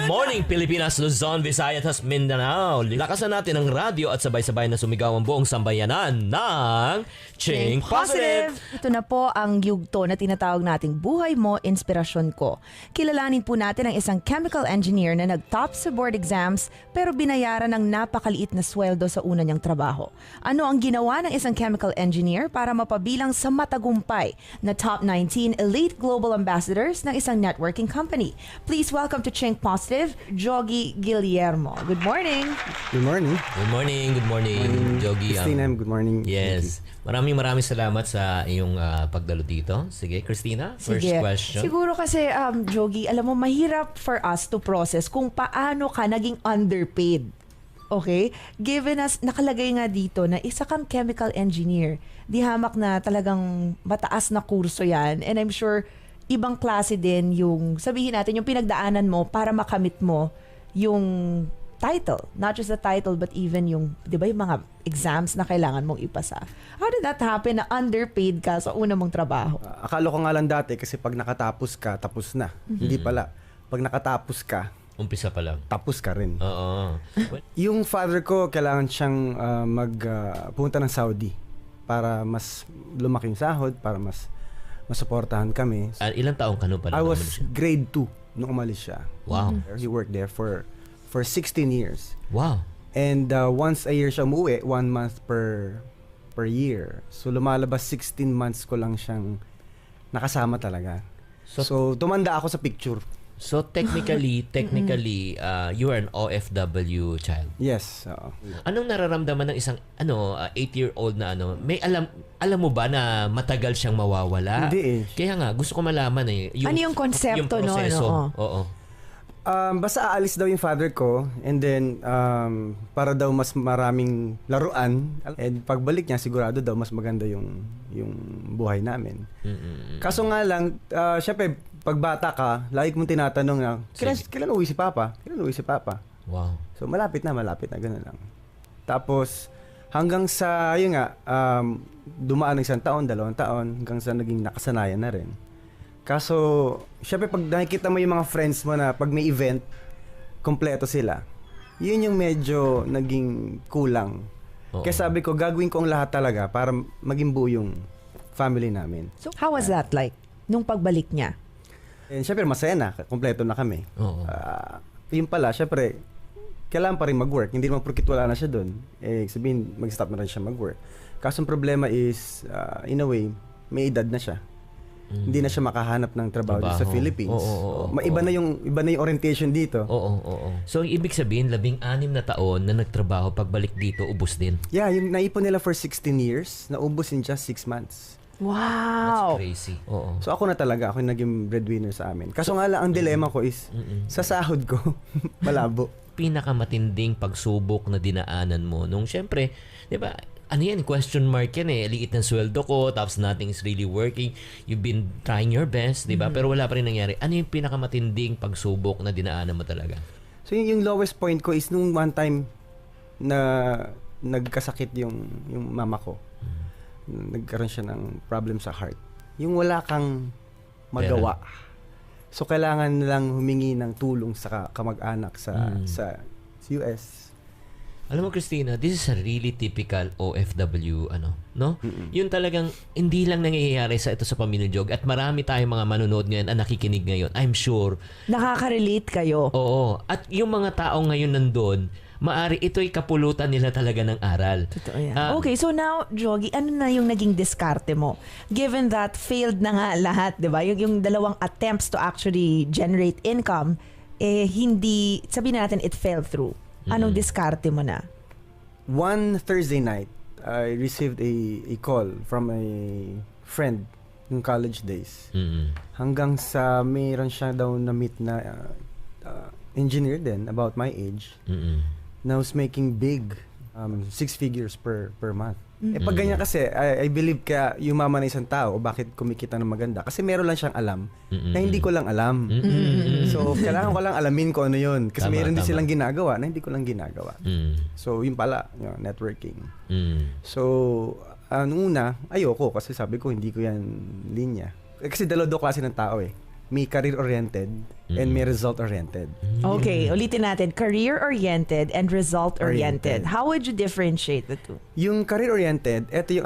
morning, Pilipinas, Luzon, Visayas, at Mindanao. Lakasan natin ang radyo at sabay-sabay na sumigaw ang buong sambayanan ng Ching Positive! Ito na po ang yugto na tinatawag nating Buhay Mo, Inspirasyon Ko. Kilalanin po natin ang isang chemical engineer na nag-top sa board exams pero binayaran ng napakaliit na sweldo sa una niyang trabaho. Ano ang ginawa ng isang chemical engineer para mapabilang sa matagumpay na top 19 elite global ambassadors ng isang networking company? Please welcome to Ching Positive, Jogi Guillermo. Good morning. Good morning. Good morning, good morning, Jogi. Christina, good morning. Yes. Maraming salamat sa iyong pagdalo dito. Sige, Christina, first question. Siguro kasi, Jogi, alam mo, mahirap for us to process kung paano ka naging underpaid. Okay? Given us, nakalagay nga dito na isa kang chemical engineer. Di hamak na talagang mataas na kurso yan. And I'm sure, ibang klase din yung, sabihin natin, yung pinagdaanan mo para makamit mo yung title. Not just the title, but even yung, di ba, yung mga exams na kailangan mong ipasa. How did that happen na underpaid ka sa una mong trabaho? Akala ko nga lang dati kasi pag nakatapos ka, tapos na. Hindi pala. Pag nakatapos ka, Umpisa pa lang. tapos ka rin. Oo. Yung father ko, kailangan siyang pumunta ng Saudi para mas lumaki yung sahod, para mas masuportahan kami. Ilang taong ka pa I lang was naman siya? grade 2 nung umalis siya. Wow. He worked there for 16 years. Wow. And once a year siya umuwi, 1 month per year. So lumalabas 16 months ko lang siyang nakasama talaga. So tumanda ako sa picture. So technically, you are an OFW child. Yes. Anong nararamdaman ng isang 8-year-old na may alam mo ba na matagal siyang mawawala? Hindi eh. Kaya nga gusto ko malaman Ano yung konsepto, yung proseso. no? Oo. Basta aalis daw yung father ko and then para daw mas maraming laruan and pagbalik niya sigurado daw mas maganda yung buhay namin. Kaso nga lang, syempre pag bata ka, lagi mong tinatanong na, kailan uwi si Papa? Kailan uwi si Papa? Wow. So malapit na, gano'n lang. Tapos hanggang sa, yun nga, dumaan ng 1 taon, 2 taon, hanggang sa naging nakasanayan na rin. Kaso, syempre pag nakikita mo yung mga friends mo na pag may event, kompleto sila. Yun yung medyo naging kulang. Oo. Kaya sabi ko, gagawin ko ang lahat talaga para maging buo yung family namin. So, how was that like nung pagbalik niya? And syempre masaya na, kompleto na kami. Oo. Yun pala, syempre, kailangan pa rin mag-work. Hindi naman porkit wala na siya doon. Sabihin, mag-stop na rin siya mag-work. Kaso ang problema is, in a way, may edad na siya. Hindi na siya makahanap ng trabaho dito sa Philippines. Iba na yung orientation dito. Oo. So, ibig sabihin, 16 na taon na nagtrabaho, pagbalik dito, ubos din. Yeah, yung naipon nila for 16 years, naubos in just 6 months. Wow! That's crazy. Oo. So ako na talaga, ako yung naging breadwinner sa amin. Kaso nga lang, ang dilema ko is, sa sahod ko, malabo. Pinakamatinding pagsubok na dinaanan mo nung syempre, di ba, question mark yan liit ng sweldo ko, tapos nothing is really working. You've been trying your best, di ba? Pero wala pa rin nangyari. Ano yung pinakamatinding pagsubok na dinaanan mo talaga? So yung lowest point ko is nung one time na nagkasakit yung mama ko. Nagkaroon siya ng problem sa heart. Yung wala kang magawa. So kailangan lang humingi ng tulong sa kamag-anak sa US. Alam mo, Christina, this is a really typical OFW, no? Yun talagang hindi lang nangyayari sa Pamilya Jog at marami tayong mga manonood ngayon at nakikinig ngayon. I'm sure. Nakaka-relate kayo. Oo. At yung mga tao ngayon nandun, maari ito'y kapulutan nila talaga ng aral. Totoo yan. Okay, so now, Jogi, ano na yung naging diskarte mo? Given that failed na nga lahat, di ba? Yung dalawang attempts to actually generate income, hindi, sabihin natin, it fell through. Anong diskarte mo na? One Thursday night, I received a call from a friend ng college days. Hanggang sa mayroon siya daw na-meet na engineer din, about my age, na was making big 6 figures per month. Pag ganyan kasi, I believe kaya yumaman na isang tao, bakit kumikita ng maganda? Kasi meron lang siyang alam na hindi ko lang alam. So, kailangan ko lang alamin ko ano yun. Kasi meron din silang ginagawa na hindi ko lang ginagawa. So, yun pala, networking. So, nung una, ayoko kasi sabi ko, hindi ko yan linya. Kasi dalawa klase ng tao may career-oriented and may result-oriented. Okay, ulitin natin. Career-oriented and result-oriented. Oriented. How would you differentiate the two? Yung career-oriented, ito yung